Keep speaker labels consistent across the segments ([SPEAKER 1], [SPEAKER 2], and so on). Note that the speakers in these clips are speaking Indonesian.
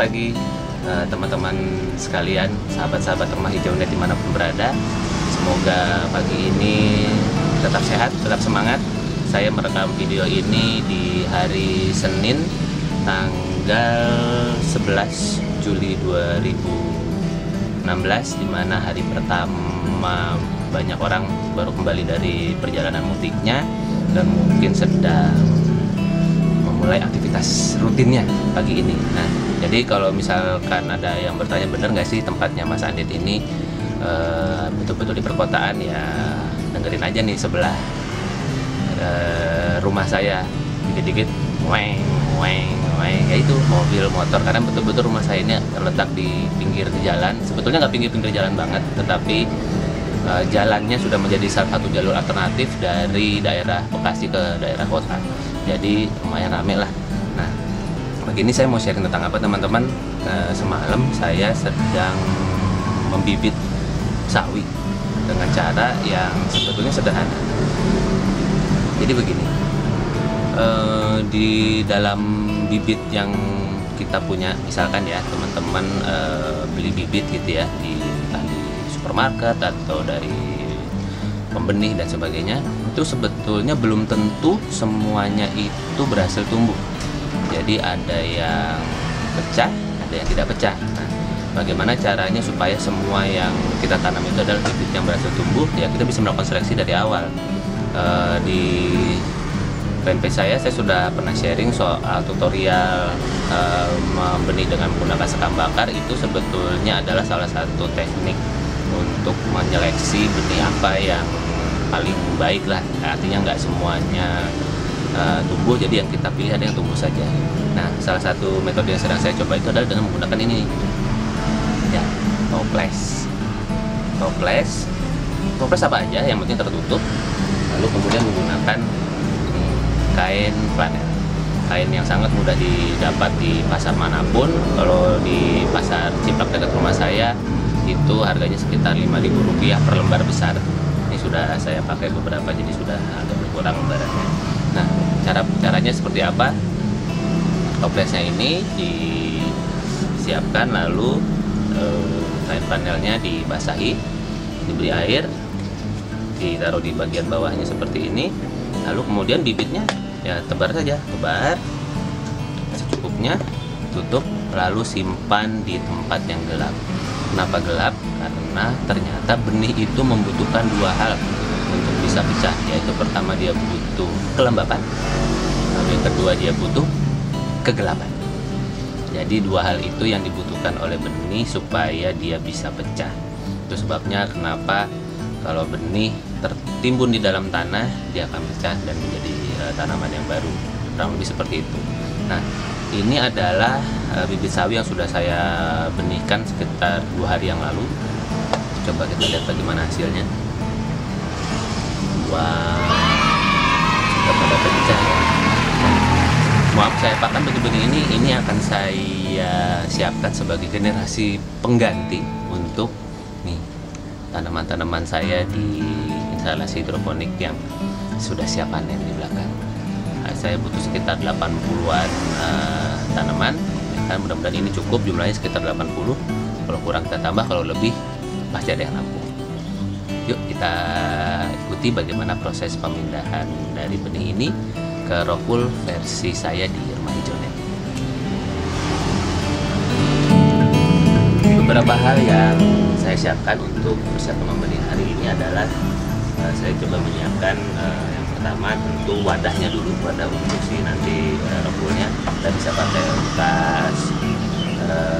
[SPEAKER 1] pagi teman-teman sekalian, sahabat-sahabat Rumah Hijau Net dimanapun berada. Semoga pagi ini tetap sehat, tetap semangat. Saya merekam video ini di hari Senin tanggal 11 Juli 2016, di mana hari pertama banyak orang baru kembali dari perjalanan mudiknya dan mungkin sedang memulai aktivitas rutinnya pagi ini. Nah, jadi kalau misalkan ada yang bertanya benar nggak sih tempatnya Mas Andit ini betul-betul di perkotaan, ya dengerin aja nih sebelah rumah saya dikit-dikit weng ya itu mobil motor, karena betul-betul rumah saya ini terletak di pinggir jalan. Sebetulnya nggak pinggir jalan banget, tetapi jalannya sudah menjadi salah satu jalur alternatif dari daerah Bekasi ke daerah kota. Jadi lumayan rame lah. Nah, begini saya mau sharing tentang apa teman-teman. Semalam saya sedang membibit sawi dengan cara yang sebetulnya sederhana. Jadi begini, di dalam bibit yang kita punya, misalkan ya teman-teman beli bibit gitu ya entah di supermarket atau dari pembenih dan sebagainya, itu sebetulnya belum tentu semuanya itu berhasil tumbuh. Jadi ada yang pecah, ada yang tidak pecah. Nah, bagaimana caranya supaya semua yang kita tanam itu adalah bibit yang berhasil tumbuh? Ya kita bisa melakukan seleksi dari awal. Di fanpage saya sudah pernah sharing soal tutorial membenih dengan menggunakan sekam bakar. Itu sebetulnya adalah salah satu teknik untuk menyeleksi benih apa yang paling baik lah. Artinya nggak semuanya tumbuh, jadi yang kita pilih ada yang tumbuh saja. Nah, salah satu metode yang sedang saya coba itu adalah dengan menggunakan ini ya, toples apa aja yang penting tertutup, lalu kemudian menggunakan kain flanel, kain yang sangat mudah didapat di pasar manapun. Kalau di pasar Ciplak dekat rumah saya itu harganya sekitar Rp5.000 per lembar besar. Ini sudah saya pakai beberapa, jadi sudah agak berkurang lembarannya. Nah, caranya seperti apa? Toplesnya ini disiapkan, lalu kain panelnya dibasahi, diberi air, ditaruh di bagian bawahnya seperti ini, lalu kemudian bibitnya ya tebar saja, tebar secukupnya, tutup, lalu simpan di tempat yang gelap. Kenapa gelap? Karena ternyata benih itu membutuhkan dua hal untuk bisa pecah, yaitu pertama dia butuh kelembapan, lalu yang kedua dia butuh kegelapan. Jadi dua hal itu yang dibutuhkan oleh benih supaya dia bisa pecah. Itu sebabnya kenapa kalau benih tertimbun di dalam tanah dia akan pecah dan menjadi tanaman yang baru, kurang lebih seperti itu. Nah, ini adalah bibit sawi yang sudah saya benihkan sekitar 2 hari yang lalu. Coba kita lihat bagaimana hasilnya. Wah, sudah pada pecah ya. Maaf, saya pakai benih-benih ini akan saya siapkan sebagai generasi pengganti untuk nih tanaman-tanaman saya di instalasi hidroponik yang sudah siap panen di belakang. Saya butuh sekitar 80-an tanaman, dan mudah-mudahan ini cukup, jumlahnya sekitar 80. Kalau kurang kita tambah, kalau lebih pasti ada yang nampung. Yuk kita ikuti bagaimana proses pemindahan dari benih ini ke Rockwool versi saya di Rumah Hijau Net. Beberapa hal yang saya siapkan untuk persiapan membenih hari ini adalah saya coba menyiapkan yang pertama tentu wadahnya dulu, wadah untuk si nanti Rockwoolnya. Kita bisa pakai bekas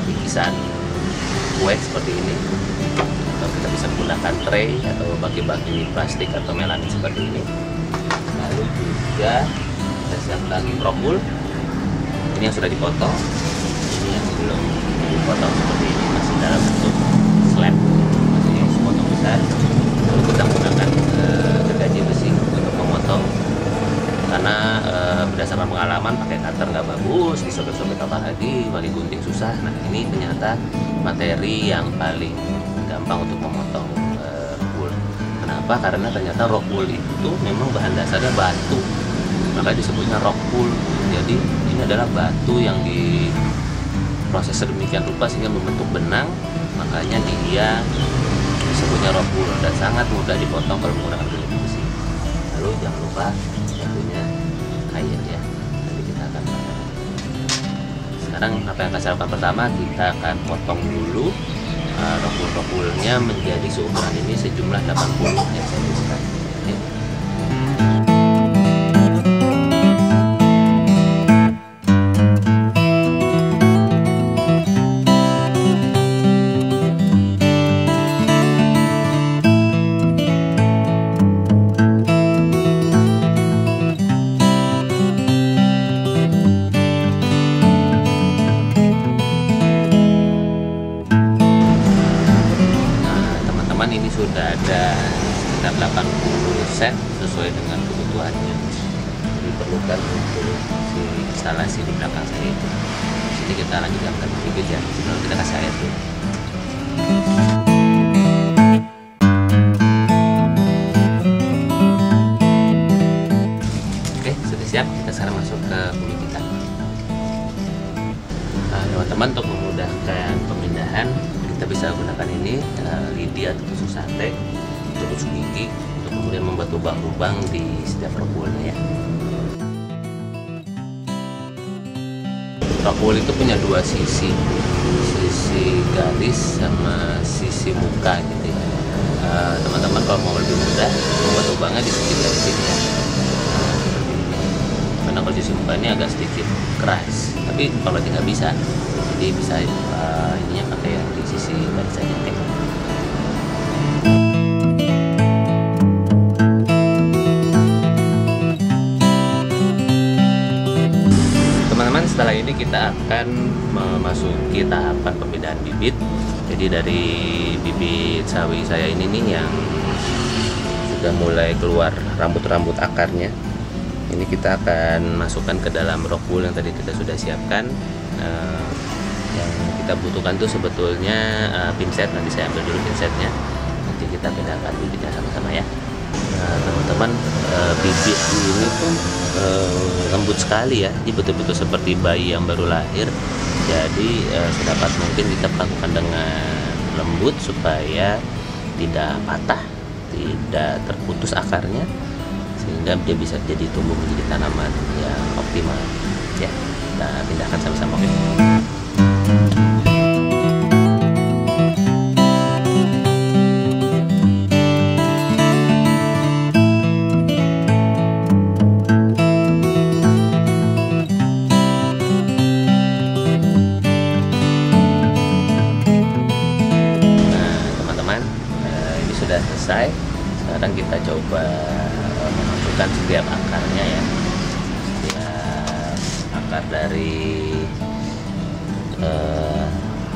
[SPEAKER 1] bingkisan kue seperti ini, atau kita bisa menggunakan tray atau baki-baki plastik atau melamin seperti ini. Lalu juga kita siapkan Rockwool, ini yang sudah dipotong, ini yang belum dipotong seperti ini, masih dalam bentuk slab, masih sepotong besar. Lalu kita menggunakan gergaji besi untuk memotong, karena berdasarkan pengalaman pakai cutter nggak bagus, disobek-sobek apalagi pakai gunting susah. Nah, ini ternyata materi yang paling gampang untuk memotong Rockwool. Kenapa? Karena ternyata Rockwool itu memang bahan dasarnya batu, maka disebutnya Rockwool. Jadi ini adalah batu yang proses sedemikian rupa sehingga membentuk benang, makanya dia disebutnya rock wool dan sangat mudah dipotong kalau menggunakan bilik besi. Lalu jangan lupa satunya air ya. Nanti kita akan sekarang apa yang akan saya lakukan pertama, kita akan potong dulu rock woolnya menjadi seukuran ini sejumlah 80 cm. Oke. Ini sudah ada sekitar 80 set sesuai dengan kebutuhannya diperlukan untuk si instalasi di belakang saya itu. Jadi kita lanjutkan ke bibit ya, sebelum kita kasih air dulu. Oke, sudah siap, kita sekarang masuk ke bumi kita. Teman-teman, untuk memudahkan pemindahan kita bisa gunakan ini lidi atau tusuk sate untuk tusuk gigi untuk kemudian membuat lubang-lubang di setiap rock woolnya ya. Rock wool itu punya dua sisi garis sama sisi muka gitu ya. Teman-teman kalau mau lebih mudah membuat lubangnya di sisi garis ini ya. Karena kalau sisi muka ini agak sedikit keras, tapi kalau tidak bisa, jadi bisa ininya pakai yang di sisi garis saja. Teman-teman, setelah ini kita akan memasuki tahapan pemindahan bibit. Jadi dari bibit sawi saya ini nih yang sudah mulai keluar rambut-rambut akarnya, ini kita akan masukkan ke dalam rock wool yang tadi kita sudah siapkan. Yang kita butuhkan tuh sebetulnya pinset. Nanti saya ambil dulu pinsetnya, nanti kita pindahkan bibitnya sama-sama ya. Teman-teman, bibit ini tuh lembut sekali ya, jadi betul-betul seperti bayi yang baru lahir. Jadi sedapat mungkin kita lakukan dengan lembut supaya tidak patah, tidak terputus akarnya, sehingga dia bisa jadi tumbuh menjadi tanaman yang optimal ya. Kita pindahkan sama-sama. Oke. Sudah selesai. Sekarang kita coba memasukkan setiap akarnya ya, setiap akar dari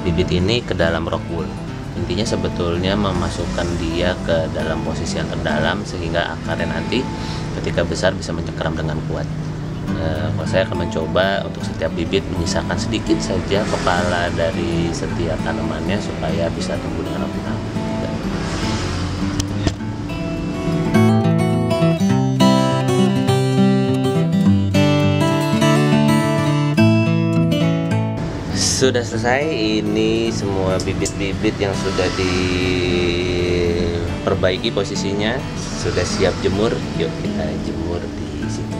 [SPEAKER 1] bibit ini ke dalam rock wool. Intinya sebetulnya memasukkan dia ke dalam posisi yang terdalam sehingga akarnya nanti ketika besar bisa mencengkeram dengan kuat. Kalau saya akan mencoba untuk setiap bibit menyisakan sedikit saja kepala dari setiap tanamannya supaya bisa tumbuh dengan optimal. Sudah selesai, ini semua bibit-bibit yang sudah diperbaiki posisinya, sudah siap jemur. Yuk kita jemur di sini.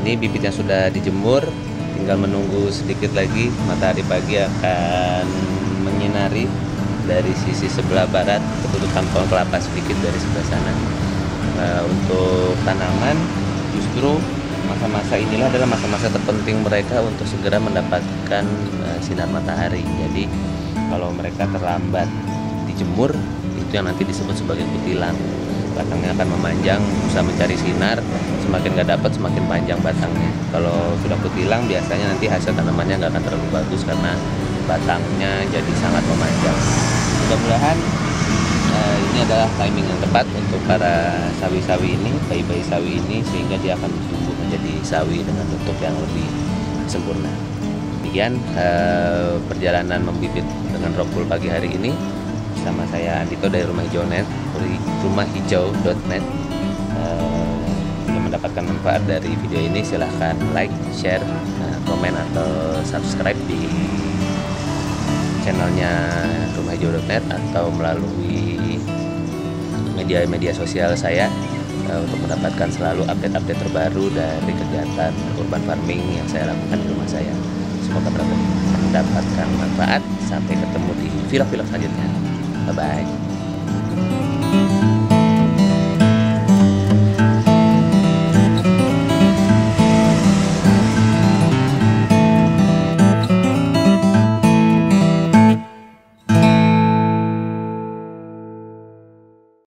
[SPEAKER 1] Ini bibit yang sudah dijemur, tinggal menunggu sedikit lagi matahari pagi akan menyinari dari sisi sebelah barat, ketutupan pohon kelapa sedikit dari sebelah sana. Untuk tanaman justru masa-masa inilah adalah masa-masa terpenting mereka untuk segera mendapatkan sinar matahari. Jadi kalau mereka terlambat dijemur, itu yang nanti disebut sebagai kutilang. Batangnya akan memanjang, bisa mencari sinar, semakin nggak dapat semakin panjang batangnya. Kalau sudah kutilang biasanya nanti hasil tanamannya nggak akan terlalu bagus karena batangnya jadi sangat memanjang. Mudah-mudahan ini adalah timing yang tepat untuk para sawi-sawi ini, bayi-bayi sawi ini, sehingga dia akan tumbuh menjadi sawi dengan bentuk yang lebih sempurna. Demikian perjalanan membibit dengan Rockwool pagi hari ini bersama saya Andito dari rumahhijau.net, rumahhijau.net. Jika mendapatkan manfaat dari video ini, silahkan like, share, komen atau subscribe di channelnya rumahhijau.net atau melalui media sosial saya untuk mendapatkan selalu update-update terbaru dari kegiatan urban farming yang saya lakukan di rumah saya. Semoga mendapatkan manfaat. Sampai ketemu di vlog-vlog selanjutnya. Bye-bye.